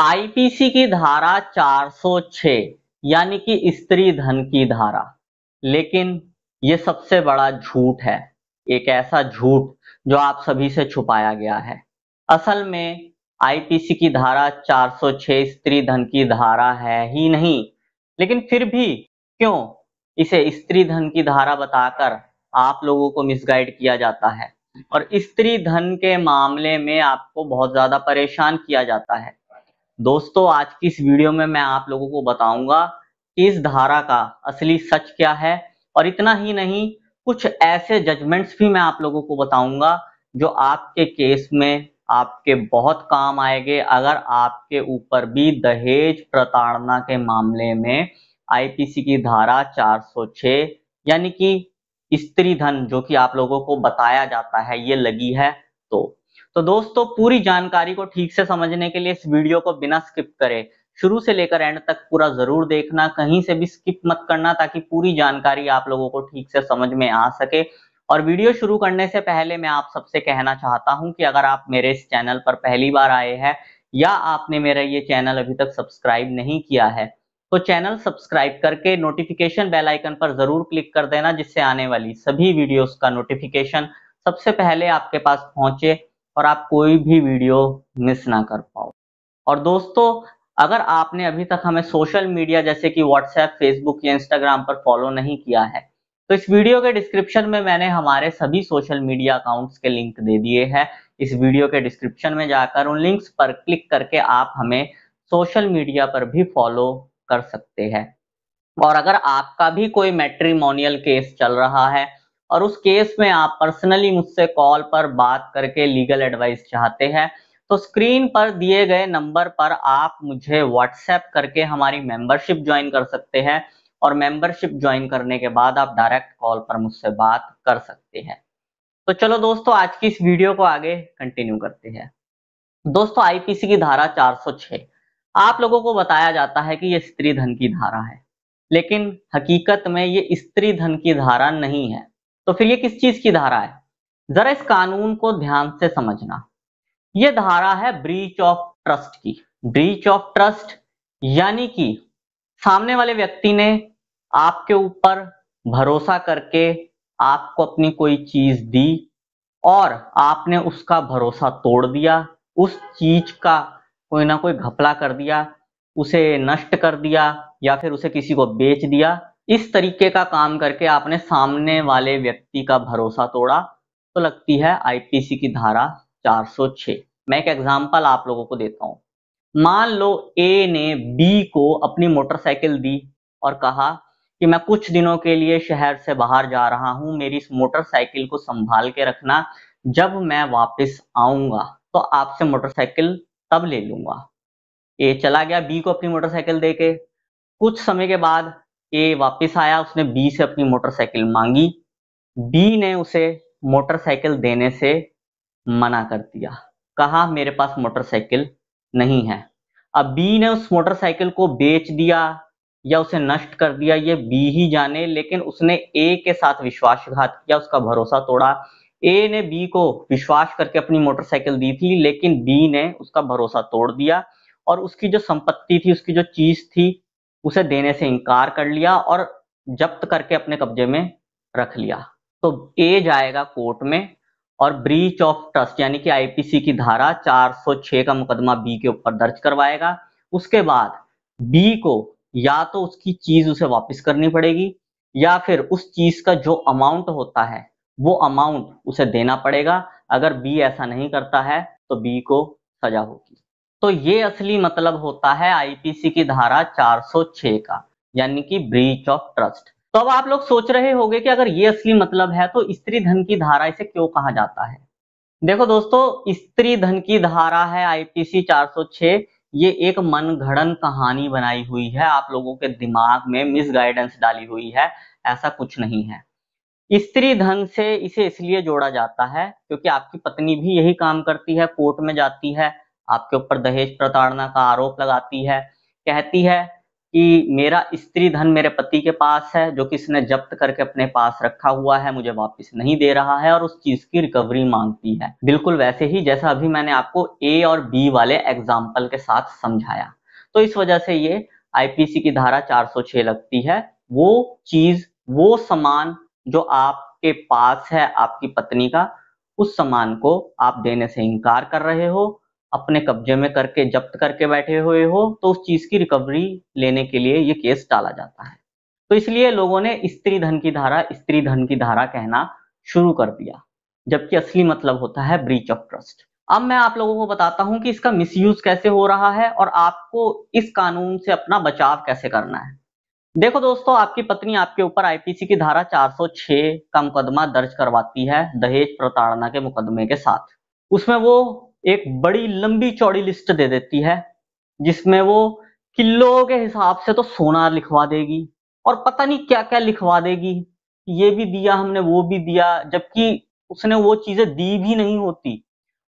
IPC की धारा 406 यानी कि स्त्री धन की धारा। लेकिन ये सबसे बड़ा झूठ है, एक ऐसा झूठ जो आप सभी से छुपाया गया है। असल में आईपीसी की धारा 406 स्त्री धन की धारा है ही नहीं, लेकिन फिर भी क्यों इसे स्त्री धन की धारा बताकर आप लोगों को मिसगाइड किया जाता है और स्त्री धन के मामले में आपको बहुत ज्यादा परेशान किया जाता है। दोस्तों, आज की इस वीडियो में मैं आप लोगों को बताऊंगा कि इस धारा का असली सच क्या है, और इतना ही नहीं, कुछ ऐसे जजमेंट्स भी मैं आप लोगों को बताऊंगा जो आपके केस में आपके बहुत काम आएंगे अगर आपके ऊपर भी दहेज प्रताड़ना के मामले में आईपीसी की धारा 406 यानी कि स्त्री धन जो कि आप लोगों को बताया जाता है ये लगी है। तो दोस्तों, पूरी जानकारी को ठीक से समझने के लिए इस वीडियो को बिना स्किप करे शुरू से लेकर एंड तक पूरा जरूर देखना, कहीं से भी स्किप मत करना, ताकि पूरी जानकारी आप लोगों को ठीक से समझ में आ सके। और वीडियो शुरू करने से पहले मैं आप सबसे कहना चाहता हूं कि अगर आप मेरे इस चैनल पर पहली बार आए हैं या आपने मेरा ये चैनल अभी तक सब्सक्राइब नहीं किया है, तो चैनल सब्सक्राइब करके नोटिफिकेशन बेल आइकन पर जरूर क्लिक कर देना, जिससे आने वाली सभी वीडियोस का नोटिफिकेशन सबसे पहले आपके पास पहुंचे और आप कोई भी वीडियो मिस ना कर पाओ। और दोस्तों, अगर आपने अभी तक हमें सोशल मीडिया जैसे कि व्हाट्सएप, फेसबुक या इंस्टाग्राम पर फॉलो नहीं किया है, तो इस वीडियो के डिस्क्रिप्शन में मैंने हमारे सभी सोशल मीडिया अकाउंट्स के लिंक दे दिए हैं। इस वीडियो के डिस्क्रिप्शन में जाकर उन लिंक्स पर क्लिक करके आप हमें सोशल मीडिया पर भी फॉलो कर सकते हैं। और अगर आपका भी कोई मैट्रिमोनियल केस चल रहा है और उस केस में आप पर्सनली मुझसे कॉल पर बात करके लीगल एडवाइस चाहते हैं, तो स्क्रीन पर दिए गए नंबर पर आप मुझे व्हाट्सएप करके हमारी मेंबरशिप ज्वाइन कर सकते हैं। और मेंबरशिप ज्वाइन करने के बाद आप डायरेक्ट कॉल पर मुझसे बात कर सकते हैं। तो चलो दोस्तों, आज की इस वीडियो को आगे कंटिन्यू करते हैं। दोस्तों, आईपीसी की धारा 406 आप लोगों को बताया जाता है कि यह स्त्री धन की धारा है, लेकिन हकीकत में ये स्त्री धन की धारा नहीं है। तो फिर ये किस चीज की धारा है? जरा इस कानून को ध्यान से समझना। ये धारा है ब्रीच ऑफ ट्रस्ट की। ब्रीच ऑफ ट्रस्ट यानी कि सामने वाले व्यक्ति ने आपके ऊपर भरोसा करके आपको अपनी कोई चीज दी और आपने उसका भरोसा तोड़ दिया, उस चीज का कोई ना कोई घपला कर दिया, उसे नष्ट कर दिया या फिर उसे किसी को बेच दिया। इस तरीके का काम करके आपने सामने वाले व्यक्ति का भरोसा तोड़ा, तो लगती है आईपीसी की धारा 406। मैं एक एग्जांपल आप लोगों को देता हूं। मान लो ए ने बी को अपनी मोटरसाइकिल दी और कहा कि मैं कुछ दिनों के लिए शहर से बाहर जा रहा हूं, मेरी इस मोटरसाइकिल को संभाल के रखना, जब मैं वापस आऊंगा तो आपसे मोटरसाइकिल तब ले लूंगा। ए चला गया बी को अपनी मोटरसाइकिल देके। कुछ समय के बाद ए वापस आया, उसने बी से अपनी मोटरसाइकिल मांगी। बी ने उसे मोटरसाइकिल देने से मना कर दिया, कहा मेरे पास मोटरसाइकिल नहीं है। अब बी ने उस मोटरसाइकिल को बेच दिया या उसे नष्ट कर दिया, ये बी ही जाने, लेकिन उसने ए के साथ विश्वासघात किया, उसका भरोसा तोड़ा। ए ने बी को विश्वास करके अपनी मोटरसाइकिल दी थी, लेकिन बी ने उसका भरोसा तोड़ दिया और उसकी जो संपत्ति थी, उसकी जो चीज थी, उसे देने से इनकार कर लिया और जब्त करके अपने कब्जे में रख लिया। तो ए जाएगा कोर्ट में और ब्रीच ऑफ ट्रस्ट यानी कि आईपीसी की धारा 406 का मुकदमा बी के ऊपर दर्ज करवाएगा। उसके बाद बी को या तो उसकी चीज उसे वापस करनी पड़ेगी या फिर उस चीज का जो अमाउंट होता है वो अमाउंट उसे देना पड़ेगा। अगर बी ऐसा नहीं करता है तो बी को सजा होगी। तो ये असली मतलब होता है आईपीसी की धारा 406 का, यानी कि ब्रीच ऑफ ट्रस्ट। तो अब आप लोग सोच रहे होंगे कि अगर ये असली मतलब है तो स्त्री धन की धारा इसे क्यों कहा जाता है? देखो दोस्तों, स्त्री धन की धारा है आईपीसी 406, ये एक मनगढ़ंत कहानी बनाई हुई है, आप लोगों के दिमाग में मिसगाइडेंस डाली हुई है, ऐसा कुछ नहीं है। स्त्री धन से इसे इसलिए जोड़ा जाता है क्योंकि आपकी पत्नी भी यही काम करती है, कोर्ट में जाती है, आपके ऊपर दहेज प्रताड़ना का आरोप लगाती है, कहती है कि मेरा स्त्री धन मेरे पति के पास है जो कि इसने जब्त करके अपने पास रखा हुआ है, मुझे वापस नहीं दे रहा है और उस चीज की रिकवरी मांगती है। बिल्कुल वैसे ही जैसा अभी मैंने आपको ए और बी वाले एग्जाम्पल के साथ समझाया। तो इस वजह से ये आईपीसी की धारा 406 लगती है। वो चीज, वो सामान जो आपके पास है आपकी पत्नी का, उस सामान को आप देने से इनकार कर रहे हो, अपने कब्जे में करके जब्त करके बैठे हुए हो, तो उस चीज की रिकवरी लेने के लिए ये केस डाला जाता है। तो इसलिए लोगों ने स्त्री धन की धारा कहना शुरू कर दिया, जबकि असली मतलब होता है ब्रीच ऑफ ट्रस्ट। अब मैं आप लोगों को बताता हूं कि इसका मिसयूज कैसे हो रहा है और आपको इस कानून से अपना बचाव कैसे करना है। देखो दोस्तों, आपकी पत्नी आपके ऊपर आईपीसी की धारा 406 का मुकदमा दर्ज करवाती है दहेज प्रताड़ना के मुकदमे के साथ। उसमें वो एक बड़ी लंबी चौड़ी लिस्ट दे देती है, जिसमें वो किलो के हिसाब से तो सोना लिखवा देगी और पता नहीं क्या क्या लिखवा देगी, ये भी दिया हमने वो भी दिया, जबकि उसने वो चीजें दी भी नहीं होती।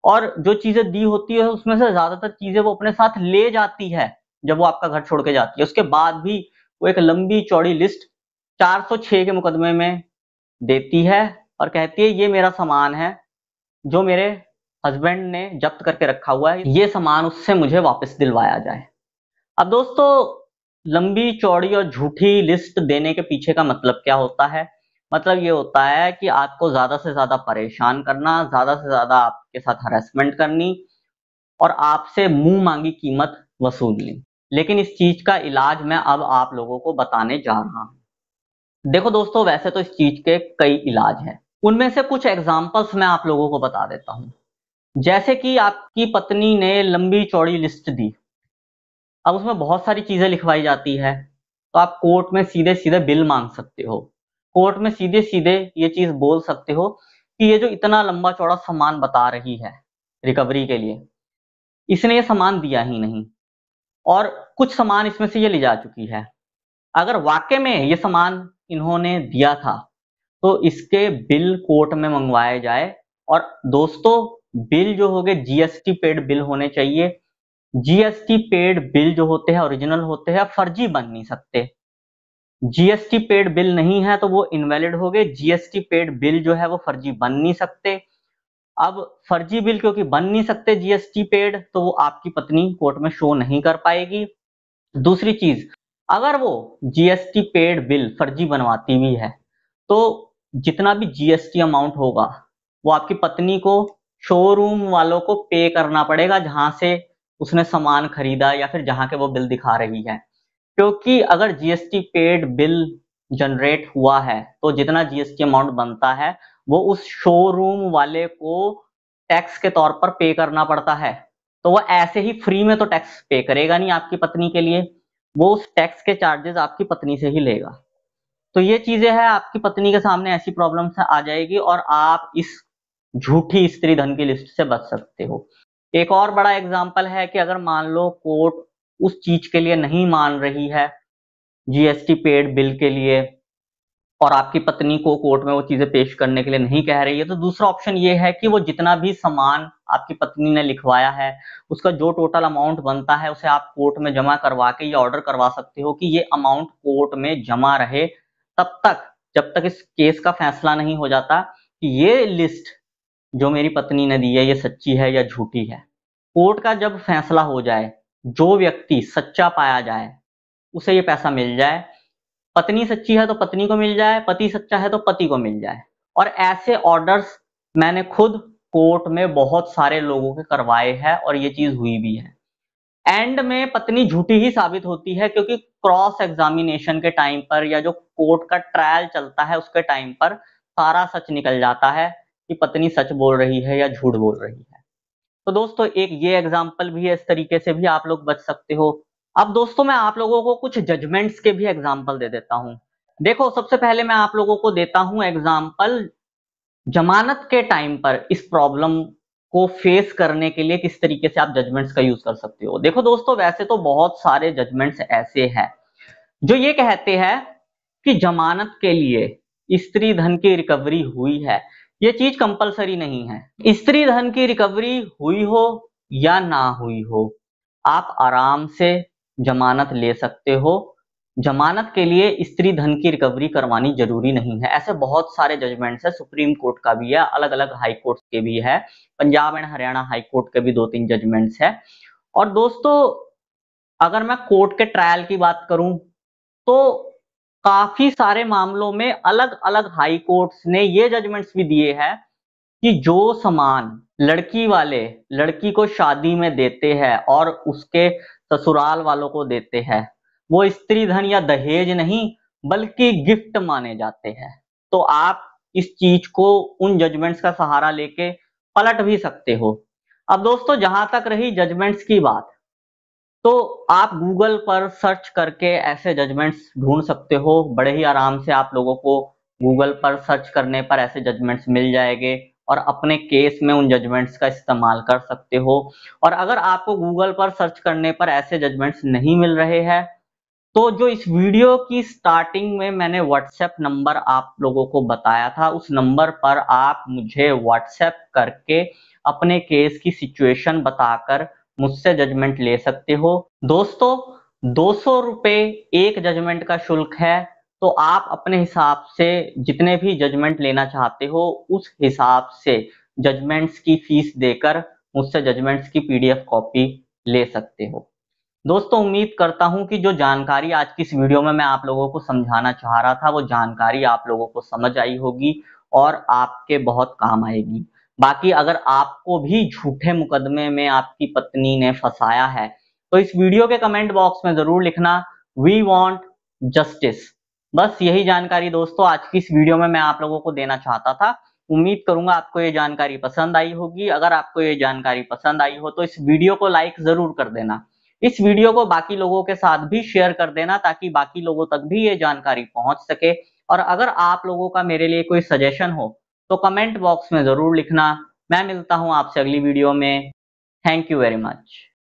और जो चीजें दी होती है उसमें से ज्यादातर चीजें वो अपने साथ ले जाती है जब वो आपका घर छोड़ के जाती है। उसके बाद भी वो एक लंबी चौड़ी लिस्ट 406 के मुकदमे में देती है और कहती है ये मेरा सामान है जो मेरे हस्बैंड ने जब्त करके रखा हुआ है, ये सामान उससे मुझे वापस दिलवाया जाए। अब दोस्तों, लंबी चौड़ी और झूठी लिस्ट देने के पीछे का मतलब क्या होता है? मतलब ये होता है कि आपको ज्यादा से ज्यादा परेशान करना, ज्यादा से ज्यादा आपके साथ हरेसमेंट करनी और आपसे मुंह मांगी कीमत वसूलनी। लेकिन इस चीज का इलाज मैं अब आप लोगों को बताने जा रहा हूं। देखो दोस्तों, वैसे तो इस चीज के कई इलाज हैं, उनमें से कुछ एग्जांपल्स मैं आप लोगों को बता देता हूं। जैसे कि आपकी पत्नी ने लंबी चौड़ी लिस्ट दी, अब उसमें बहुत सारी चीजें लिखवाई जाती है, तो आप कोर्ट में सीधे सीधे बिल मांग सकते हो। कोर्ट में सीधे सीधे ये चीज बोल सकते हो कि ये जो इतना लंबा चौड़ा सामान बता रही है रिकवरी के लिए, इसने ये सामान दिया ही नहीं और कुछ सामान इसमें से ये ले जा चुकी है। अगर वाकई में ये सामान इन्होंने दिया था तो इसके बिल कोर्ट में मंगवाए जाए। और दोस्तों, बिल जो होंगे जीएसटी पेड बिल होने चाहिए। जीएसटी पेड बिल जो होते हैं ओरिजिनल होते हैं, फर्जी बन नहीं सकते। जीएसटी पेड बिल नहीं है तो वो इनवैलिड हो गए। जीएसटी पेड बिल जो है वो फर्जी बन नहीं सकते। अब फर्जी बिल क्योंकि बन नहीं सकते जीएसटी पेड, तो वो आपकी पत्नी कोर्ट में शो नहीं कर पाएगी। दूसरी चीज, अगर वो जीएसटी पेड बिल फर्जी बनवाती भी है तो जितना भी जीएसटी अमाउंट होगा वो आपकी पत्नी को शोरूम वालों को पे करना पड़ेगा जहां से उसने सामान खरीदा या फिर जहां के वो बिल दिखा रही है। क्योंकि अगर जीएसटी पेड बिल जनरेट हुआ है तो जितना जीएसटी अमाउंट बनता है वो उस शोरूम वाले को टैक्स के तौर पर पे करना पड़ता है। तो वो ऐसे ही फ्री में तो टैक्स पे करेगा नहीं आपकी पत्नी के लिए, वो उस टैक्स के चार्जेस आपकी पत्नी से ही लेगा। तो ये चीजें हैं, आपकी पत्नी के सामने ऐसी प्रॉब्लम्स आ जाएगी और आप इस झूठी स्त्री धन की लिस्ट से बच सकते हो। एक और बड़ा एग्जांपल है कि अगर मान लो कोर्ट उस चीज के लिए नहीं मान रही है, जीएसटी पेड बिल के लिए, और आपकी पत्नी को कोर्ट में वो चीजें पेश करने के लिए नहीं कह रही है, तो दूसरा ऑप्शन ये है कि वो जितना भी सामान आपकी पत्नी ने लिखवाया है उसका जो टोटल अमाउंट बनता है उसे आप कोर्ट में जमा करवा के ये ऑर्डर करवा सकते हो कि ये अमाउंट कोर्ट में जमा रहे तब तक जब तक इस केस का फैसला नहीं हो जाता कि ये लिस्ट जो मेरी पत्नी ने दी है ये सच्ची है या झूठी है। कोर्ट का जब फैसला हो जाए, जो व्यक्ति सच्चा पाया जाए उसे ये पैसा मिल जाए। पत्नी सच्ची है तो पत्नी को मिल जाए, पति सच्चा है तो पति को मिल जाए। और ऐसे ऑर्डर्स मैंने खुद कोर्ट में बहुत सारे लोगों के करवाए हैं और ये चीज हुई भी है। एंड में पत्नी झूठी ही साबित होती है क्योंकि क्रॉस एग्जामिनेशन के टाइम पर या जो कोर्ट का ट्रायल चलता है उसके टाइम पर सारा सच निकल जाता है कि पत्नी सच बोल रही है या झूठ बोल रही है। तो दोस्तों, एक ये एग्जाम्पल भी है, इस तरीके से भी आप लोग बच सकते हो। अब दोस्तों, मैं आप लोगों को कुछ जजमेंट्स के भी एग्जाम्पल दे देता हूं। देखो, सबसे पहले मैं आप लोगों को देता हूं एग्जाम्पल जमानत के टाइम पर इस प्रॉब्लम को फेस करने के लिए किस तरीके से आप जजमेंट्स का यूज कर सकते हो। देखो दोस्तों, वैसे तो बहुत सारे जजमेंट्स ऐसे हैं जो ये कहते हैं कि जमानत के लिए स्त्री धन की रिकवरी हुई है, ये चीज कंपलसरी नहीं है। स्त्री धन की रिकवरी हुई हो या ना हुई हो, आप आराम से जमानत ले सकते हो। जमानत के लिए स्त्री धन की रिकवरी करवानी जरूरी नहीं है। ऐसे बहुत सारे जजमेंट्स है, सुप्रीम कोर्ट का भी है, अलग अलग हाई कोर्ट के भी है, Punjab and Haryana high court के भी 2-3 जजमेंट्स है। और दोस्तों अगर मैं कोर्ट के ट्रायल की बात करूं तो काफी सारे मामलों में अलग अलग हाई कोर्ट्स ने ये जजमेंट्स भी दिए हैं कि जो सामान लड़की वाले लड़की को शादी में देते हैं और उसके ससुराल वालों को देते हैं, वो स्त्री धन या दहेज नहीं बल्कि गिफ्ट माने जाते हैं। तो आप इस चीज को उन जजमेंट्स का सहारा लेके पलट भी सकते हो। अब दोस्तों जहां तक रही जजमेंट्स की बात, तो आप गूगल पर सर्च करके ऐसे जजमेंट्स ढूंढ सकते हो। बड़े ही आराम से आप लोगों को गूगल पर सर्च करने पर ऐसे जजमेंट्स मिल जाएंगे और अपने केस में उन जजमेंट्स का इस्तेमाल कर सकते हो। और अगर आपको गूगल पर सर्च करने पर ऐसे जजमेंट्स नहीं मिल रहे हैं, तो जो इस वीडियो की स्टार्टिंग में मैंने व्हाट्सएप नंबर आप लोगों को बताया था, उस नंबर पर आप मुझे व्हाट्सएप करके अपने केस की सिचुएशन बताकर मुझसे जजमेंट ले सकते हो। दोस्तों 200 रुपए एक जजमेंट का शुल्क है। तो आप अपने हिसाब से जितने भी जजमेंट लेना चाहते हो उस हिसाब से जजमेंट्स की फीस देकर मुझसे जजमेंट्स की पीडीएफ कॉपी ले सकते हो। दोस्तों उम्मीद करता हूं कि जो जानकारी आज की इस वीडियो में मैं आप लोगों को समझाना चाह रहा था वो जानकारी आप लोगों को समझ आई होगी और आपके बहुत काम आएगी। बाकी अगर आपको भी झूठे मुकदमे में आपकी पत्नी ने फंसाया है तो इस वीडियो के कमेंट बॉक्स में जरूर लिखना, वी वांट जस्टिस। बस यही जानकारी दोस्तों आज की इस वीडियो में मैं आप लोगों को देना चाहता था। उम्मीद करूंगा आपको ये जानकारी पसंद आई होगी। अगर आपको ये जानकारी पसंद आई हो तो इस वीडियो को लाइक जरूर कर देना। इस वीडियो को बाकी लोगों के साथ भी शेयर कर देना ताकि बाकी लोगों तक भी ये जानकारी पहुंच सके। और अगर आप लोगों का मेरे लिए कोई सजेशन हो तो कमेंट बॉक्स में जरूर लिखना। मैं मिलता हूं आपसे अगली वीडियो में। Thank you very much.